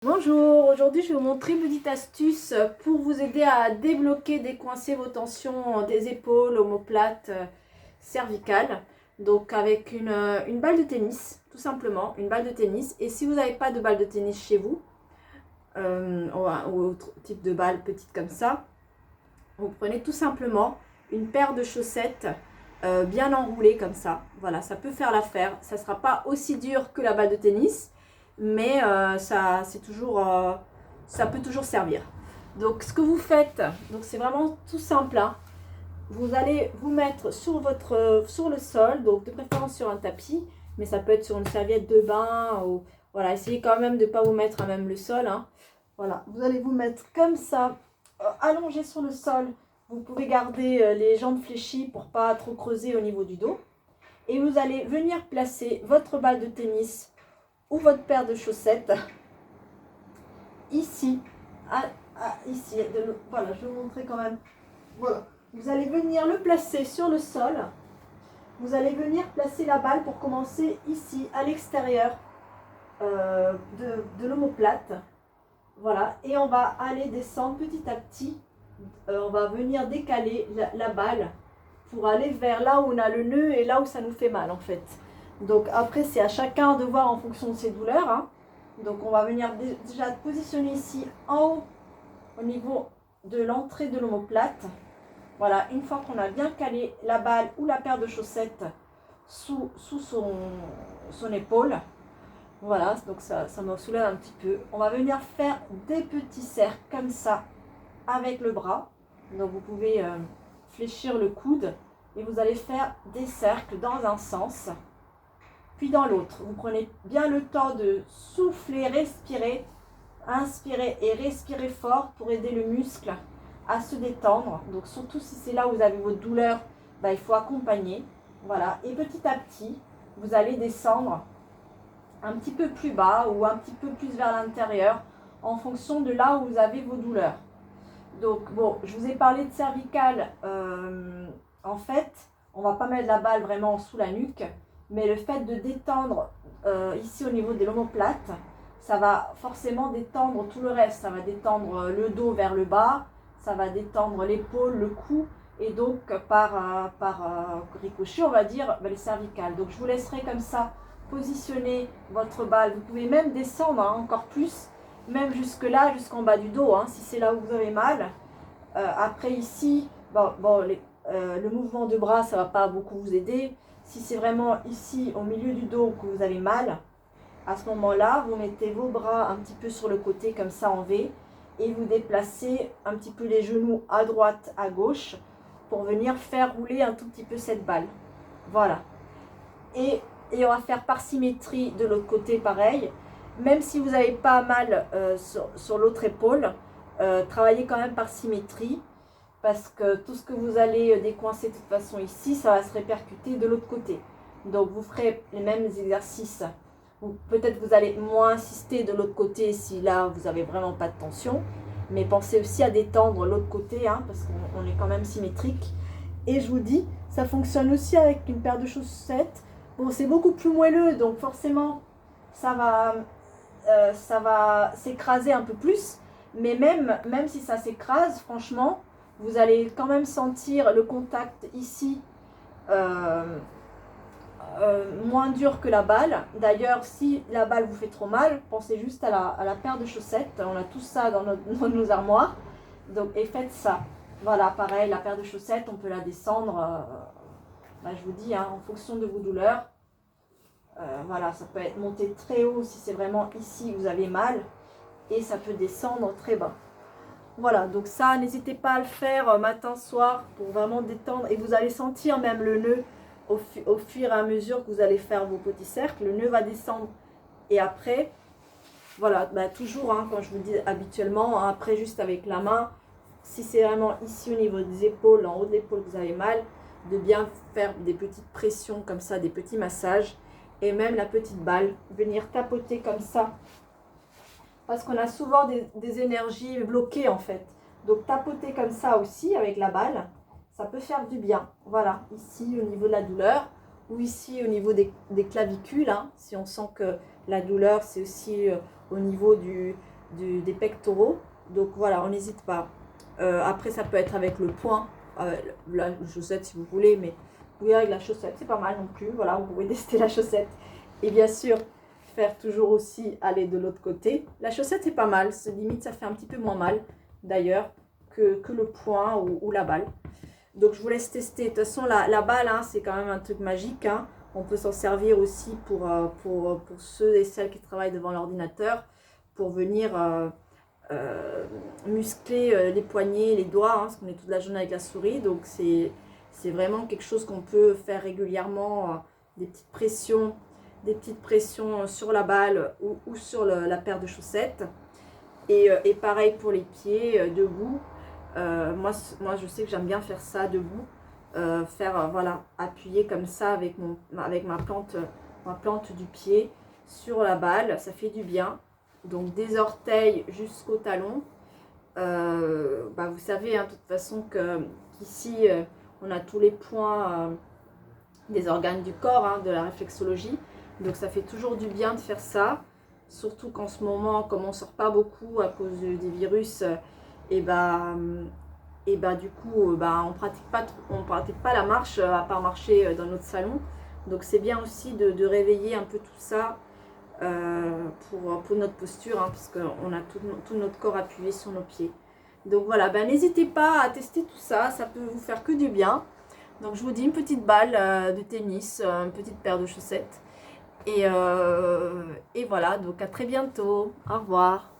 Bonjour, aujourd'hui je vais vous montrer une petite astuce pour vous aider à débloquer, décoincer vos tensions des épaules, omoplates, cervicales. Donc avec une balle de tennis, tout simplement, une balle de tennis. Et si vous n'avez pas de balle de tennis chez vous, ou autre type de balle petite comme ça, vous prenez tout simplement une paire de chaussettes bien enroulées comme ça. Voilà, ça peut faire l'affaire. Ça ne sera pas aussi dur que la balle de tennis, mais ça peut toujours servir. Donc ce que vous faites, c'est vraiment tout simple, hein. Vous allez vous mettre sur le sol, donc de préférence sur un tapis, mais ça peut être sur une serviette de bain, ou voilà, essayez quand même de ne pas vous mettre à même le sol, hein. Voilà, vous allez vous mettre comme ça, allongé sur le sol. Vous pouvez garder les jambes fléchies pour pas trop creuser au niveau du dos. Et vous allez venir placer votre balle de tennis ou votre paire de chaussettes ici, ici. Voilà, je vais vous montrer quand même. Voilà. Vous allez venir le placer sur le sol. Vous allez venir placer la balle pour commencer ici, à l'extérieur de l'omoplate. Voilà, et on va aller descendre petit à petit. On va venir décaler la balle pour aller vers là où on a le nœud et là où ça nous fait mal en fait. Donc après c'est à chacun de voir en fonction de ses douleurs, hein. Donc on va venir déjà positionner ici en haut au niveau de l'entrée de l'omoplate. Voilà, une fois qu'on a bien calé la balle ou la paire de chaussettes sous son épaule, voilà, donc ça me soulève un petit peu. On va venir faire des petits cercles comme ça avec le bras. Donc vous pouvez fléchir le coude et vous allez faire des cercles dans un sens puis dans l'autre. Vous prenez bien le temps de souffler, respirer, inspirer et respirer fort pour aider le muscle à se détendre. Donc surtout si c'est là où vous avez votre douleur, il faut accompagner. Voilà, et petit à petit vous allez descendre un petit peu plus bas ou un petit peu plus vers l'intérieur en fonction de là où vous avez vos douleurs. Donc bon, je vous ai parlé de cervicale, en fait, on va pas mettre la balle vraiment sous la nuque, mais le fait de détendre ici au niveau de l'omoplate, ça va forcément détendre tout le reste. Ça va détendre le dos vers le bas, ça va détendre l'épaule, le cou, et donc par ricochet, on va dire, les cervicales. Donc je vous laisserai comme ça positionner votre balle. Vous pouvez même descendre encore plus, même jusque là, jusqu'en bas du dos, hein, si c'est là où vous avez mal. Après ici, le mouvement de bras, ça ne va pas beaucoup vous aider. Si c'est vraiment ici, au milieu du dos, que vous avez mal, à ce moment-là, vous mettez vos bras un petit peu sur le côté, comme ça en V, et vous déplacez un petit peu les genoux à droite, à gauche, pour venir faire rouler un tout petit peu cette balle. Voilà. Et on va faire par symétrie de l'autre côté, pareil. Même si vous n'avez pas mal sur l'autre épaule, travaillez quand même par symétrie, parce que tout ce que vous allez décoincer de toute façon ici, ça va se répercuter de l'autre côté. Donc vous ferez les mêmes exercices. Peut-être vous allez moins insister de l'autre côté si là vous n'avez vraiment pas de tension, mais pensez aussi à détendre l'autre côté, hein, parce qu'on est quand même symétrique. Et je vous dis, ça fonctionne aussi avec une paire de chaussettes. Bon, c'est beaucoup plus moelleux, donc forcément ça va s'écraser un peu plus, mais même si ça s'écrase, franchement, vous allez quand même sentir le contact ici moins dur que la balle. D'ailleurs, si la balle vous fait trop mal, pensez juste à la paire de chaussettes. On a tout ça dans nos armoires. Donc, et faites ça. Voilà, pareil, la paire de chaussettes, on peut la descendre, je vous dis, hein, en fonction de vos douleurs. Voilà, ça peut être monté très haut si c'est vraiment ici vous avez mal. Et ça peut descendre très bas. Voilà, donc ça, n'hésitez pas à le faire matin, soir, pour vraiment détendre. Et vous allez sentir même le nœud au fur et à mesure que vous allez faire vos petits cercles. Le nœud va descendre. Et après, voilà, toujours, hein, quand je vous dis habituellement, hein, après juste avec la main, si c'est vraiment ici au niveau des épaules, en haut de l'épaule que vous avez mal, de bien faire des petites pressions comme ça, des petits massages. Et même la petite balle, venir tapoter comme ça. Parce qu'on a souvent des énergies bloquées en fait. Donc tapoter comme ça aussi avec la balle, ça peut faire du bien. Voilà, ici au niveau de la douleur ou ici au niveau des clavicules, hein, si on sent que la douleur c'est aussi au niveau des pectoraux. Donc voilà, on n'hésite pas. Après, ça peut être avec le poing, la chaussette si vous voulez, mais oui, avec la chaussette, c'est pas mal non plus. Voilà, vous pouvez tester la chaussette. Et bien sûr, faire toujours aussi aller de l'autre côté. La chaussette, c'est pas mal. Limite, ça fait un petit peu moins mal, d'ailleurs, que le poing ou la balle. Donc, je vous laisse tester. De toute façon, la balle, hein, c'est quand même un truc magique. Hein. On peut s'en servir aussi pour ceux et celles qui travaillent devant l'ordinateur, pour venir muscler les poignets, les doigts, hein, parce qu'on est toute la journée avec la souris. Donc, c'est vraiment quelque chose qu'on peut faire régulièrement, des petites pressions sur la balle ou sur la paire de chaussettes. Et pareil pour les pieds, debout. Moi, je sais que j'aime bien faire ça debout. Voilà, appuyer comme ça avec ma plante du pied sur la balle. Ça fait du bien. Donc, des orteils jusqu'au talon. Vous savez, hein, de toute façon, qu'ici, on a tous les points des organes du corps, hein, de la réflexologie. Donc ça fait toujours du bien de faire ça, surtout qu'en ce moment, comme on ne sort pas beaucoup à cause des virus, du coup, on pratique pas la marche à part marcher dans notre salon. Donc c'est bien aussi de réveiller un peu tout ça pour notre posture, hein, parce qu'on a tout notre corps appuyé sur nos pieds. Donc voilà, n'hésitez pas à tester tout ça, ça peut vous faire que du bien. Donc je vous dis une petite balle de tennis, une petite paire de chaussettes. Et voilà, donc à très bientôt. Au revoir.